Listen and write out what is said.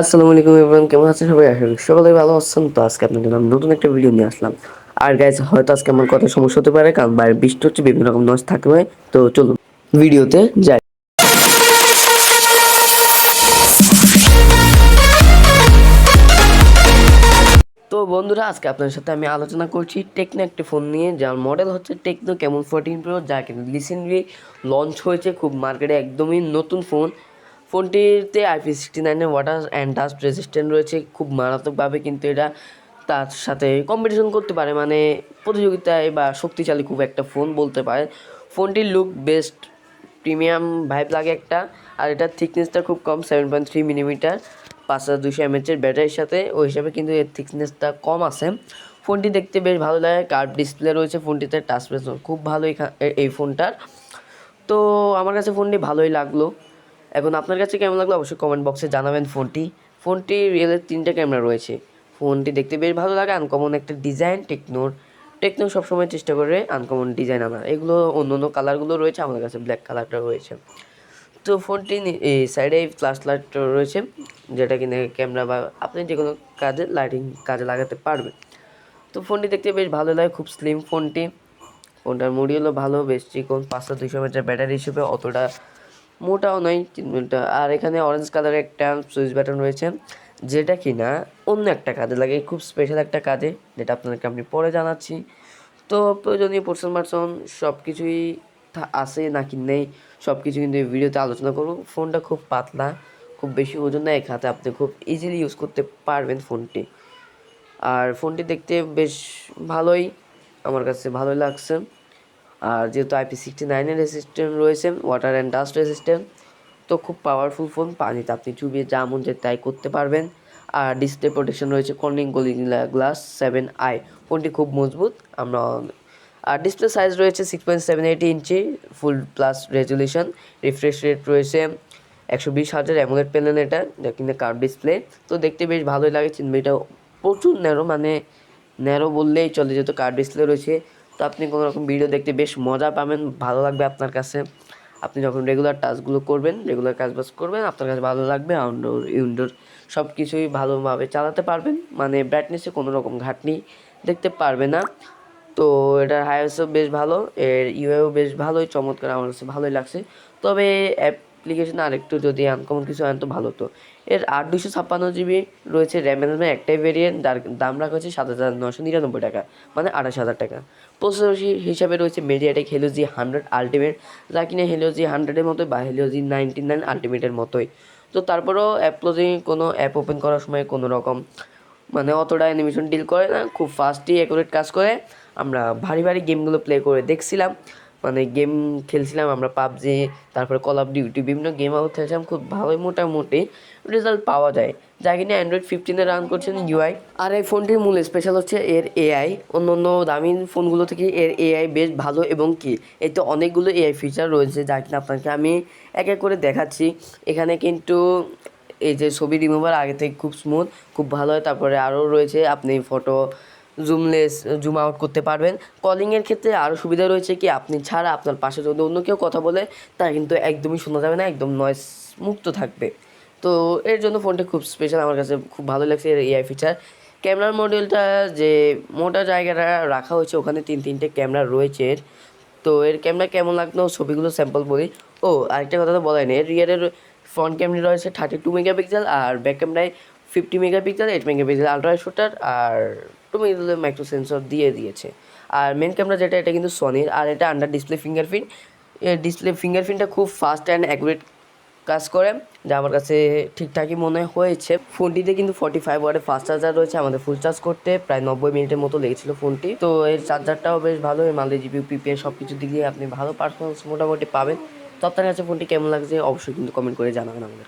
আসসালামু আলাইকুম এভরিওয়ান, কেমন আছেন সবাই? আশা করি সকলে ভালো আছেন। তো আজকে আপনাদের জন্য আমি নতুন একটা ভিডিও নিয়ে আসলাম। আর গাইজ, হয়তো আজকে আমার কথা সমস্যা হতে পারে, কারণ বাইরে বৃষ্টি হচ্ছে, বিভিন্ন রকম নয়েজ থাকতে পারে। তো চলুন ভিডিওতে যাই। তো বন্ধুরা, আজকে আপনাদের সাথে আমি আলোচনা করছি টেকনো একটি ফোন নিয়ে, যার মডেল হচ্ছে টেকনো কেমন 14 প্রো, যা কিন্তু রিসেন্টলি লঞ্চ হয়েছে খুব মার্কেটে, একদমই নতুন ফোন। ফোনটিতে IP69 water and dust resistant রয়েছে খুব মারাত্মকভাবে, কিন্তু এটা তার সাথে কম্পিটিশন করতে পারে, মানে প্রতিযোগিতায় বা শক্তিশালী খুব একটা ফোন বলতে পারে। ফোনটির লুক বেস্ট, প্রিমিয়াম ভাইব লাগে একটা। আর এটার থিকনেসটা খুব কম, 7.3 মিলিমিটার, 5200 mAh ব্যাটারির সাথে ওই হিসাবে কিন্তু এর থিকনেসটা কম আছে। ফোনটি দেখতে বেশ ভালো লাগে, কার্ভ ডিসপ্লে রয়েছে ফোনটিতে, টাচ প্রেস খুব ভালো এই ফোনটার। তো আমার কাছে ফোনটি ভালোই লাগলো। এখন আপনার কাছে কেমন লাগলো অবশ্যই কমেন্ট বক্সে জানাবেন। ফোনটি রিয়েলের 3টে ক্যামেরা রয়েছে। ফোনটি দেখতে বেশ ভালো লাগে, আনকমন একটা ডিজাইন। টেকনো সবসময় চেষ্টা করে আনকমন ডিজাইন আনার। এগুলো অন্য অন্য কালারগুলো রয়েছে, আমার কাছে ব্ল্যাক কালারটা রয়েছে। তো ফোনটি এই সাইডে ফ্ল্যাশ লাইট রয়েছে, যেটা কিনে ক্যামেরা বা আপনি যে কোনো কাজে লাইটিং কাজে লাগাতে পারবেন। তো ফোনটি দেখতে বেশ ভালো লাগে, খুব স্লিম ফোনটার মডিউলও ভালো, বেশ চিকন, 5200 mAh ব্যাটারি হিসেবে অতটা মোটাও নয়, 3 মিনিটটা। আর এখানে অরেঞ্জ কালারের একটা সুইচ বাটন রয়েছে, যেটা কিনা অন্য একটা কাজে লাগে, খুব স্পেশাল একটা কাজে, যেটা আপনাদেরকে আমি পরে জানাচ্ছি। তো প্রয়োজনীয় পোর্শন সব কিছুই আছে নাকি নেই, সব কিছু কিন্তু এই ভিডিওতে আলোচনা করব। ফোনটা খুব পাতলা, খুব বেশি ওজন না, এক হাতে আপনি খুব ইজিলি ইউজ করতে পারবেন ফোনটি। আর ফোনটি দেখতে বেশ ভালোই, আমার কাছে ভালোই লাগছে। আর যেহেতু IP69 রেসিস্ট্যান্ট রয়েছে, ওয়াটার অ্যান্ড ডাস্ট রেসিস্ট্যান্ট, তো খুব পাওয়ারফুল ফোন, পানিতে আপনি চুবিয়ে যা মন চায় তাই করতে পারবেন। আর ডিসপ্লে প্রোটেকশন রয়েছে কর্নিং গোরিলা গ্লাস 7i, ফোনটি খুব মজবুত। আর ডিসপ্লে সাইজ রয়েছে 6.78 ইঞ্চি, ফুল প্লাস রেজুলেশন। রিফ্রেশ রেট রয়েছে 120,000, অ্যামোলেড প্যানেল এটা, যা কিনা কার্ভ ডিসপ্লে। তো দেখতে বেশ ভালোই লাগে। এটা প্রচুর ন্যারো, মানে ন্যারো বললেই চলে, যেহেতু কার্ভ ডিসপ্লে রয়েছে। তো আপনি কোনো রকম ভিডিও দেখতে বেশ মজা পাবেন, ভালো লাগবে আপনার কাছে। আপনি যখন রেগুলার টাস্কগুলো করবেন, রেগুলার কাজবাজ করবেন, আপনার কাছে ভালো লাগবে। আউটডোর ইনডোর সব কিছুই ভালোভাবে চালাতে পারবেন, মানে ব্রাইটনেসে কোনো রকম ঘাটতি দেখতে পারবে না। তো এটার হাইওয়েসও বেশ ভালো, এর ইউআইও বেশ ভালোই চমৎকার, আমার কাছে ভালোই লাগছে। তবে অ্যাপ্লিকেশন আরেকটু যদি আনকমন কিছু আন তো ভালো হতো। এর 8 256 GB রয়েছে র্যাম, একটাই ভেরিয়েন্ট, যার দাম রাখা হচ্ছে 7,999 টাকা, মানে 28,000 টাকা। প্রসেসর হিসাবে রয়েছে মিডিয়াটেক হেলিও G100 আলটিমেট, যা কিনা হেলিও G100-এর মতোই বা হেলিও G99 আলটিমেটের মতোই। তো তারপরেও কোনো অ্যাপ ওপেন করার সময় কোনো রকম মানে অতটা অ্যানিমেশন ডিল করে না, খুব ফাস্টই অ্যাকুরেট কাজ করে। আমরা ভারী ভারী গেমগুলো প্লে করে দেখছিলাম, মানে গেম খেলছিলাম আমরা পাবজি, তারপরে কল অফ ডিউটি, বিভিন্ন গেম আউট খেলছিলাম, খুব ভালোই মোটামুটি রেজাল্ট পাওয়া যায়। যা কিনা অ্যান্ড্রয়েড 15-এ রান করছেন ইউআই। আর এই ফোনটির মূল স্পেশাল হচ্ছে এর এআই। অন্য অন্য দামি ফোনগুলো থেকে এর এআই বেশ ভালো, এবং কি এতে অনেকগুলো এআই ফিচার রয়েছে, যা কিনা আপনাকে আমি এক এক করে দেখাচ্ছি। এখানে কিন্তু এই যে ছবি রিমুভার আগে থেকে খুব স্মুথ, খুব ভালো হয়। তারপরে আরও রয়েছে আপনি ফটো জুম আউট করতে পারবেন। কলিংয়ের ক্ষেত্রে আরও সুবিধা রয়েছে কি, আপনি ছাড়া আপনার পাশে যদি অন্য কেউ কথা বলে, তা কিন্তু একদমই শোনা যাবে না, একদম নয়েজ মুক্ত থাকবে। তো এর জন্য ফোনটা খুব স্পেশাল, আমার কাছে খুব ভালো লাগছে এর এআই ফিচার। ক্যামেরার মডিউলটা যে মোটা জায়গাটা রাখা হয়েছে, ওখানে 3টে ক্যামেরা রয়েছে এর। তো এর ক্যামেরা কেমন লাগলো ছবিগুলো স্যাম্পল বলি। আরেকটা কথা তো বলাই নেই, এর রিয়ারের ফ্রন্ট ক্যামেরা রয়েছে 32 মেগাপিক্সেল, আর ব্যাক ক্যামেরায় 50 মেগাপিক্সেল, 8 মেগাপিক্সেল আলট্রা শুটার, আর 2 মেগাপিক্সেল মাইক্রো সেন্সর দিয়েছে। আর মেন ক্যামেরা যেটা, এটা কিন্তু সনির, আর এটা আন্ডার ডিসপ্লে ফিঙ্গারপ্রিন্ট। ডিসপ্লে ফিঙ্গারপ্রিন্টটা খুব ফাস্ট অ্যান্ড অ্যাকুরেট কাজ করে, যা আমার কাছে ঠিকঠাকই মনে হয়েছে। ফোনটিতে কিন্তু 45 ওয়াটের ফাস্ট চার্জার রয়েছে, আমাদের ফুল চার্জ করতে প্রায় 90 মিনিটের মতো লেগেছিল ফোনটি। তো এর চার্জারটাও বেশ ভালো, এর মাল্টি জিপি পিপিএ সব কিছু দিক দিয়ে আপনি ভালো পারফরমেন্স মোটামুটি পাবেন। তো আপনার কাছে ফোনটি কেমন লাগছে অবশ্যই কিন্তু কমেন্ট করে জানাবেন আমাদের।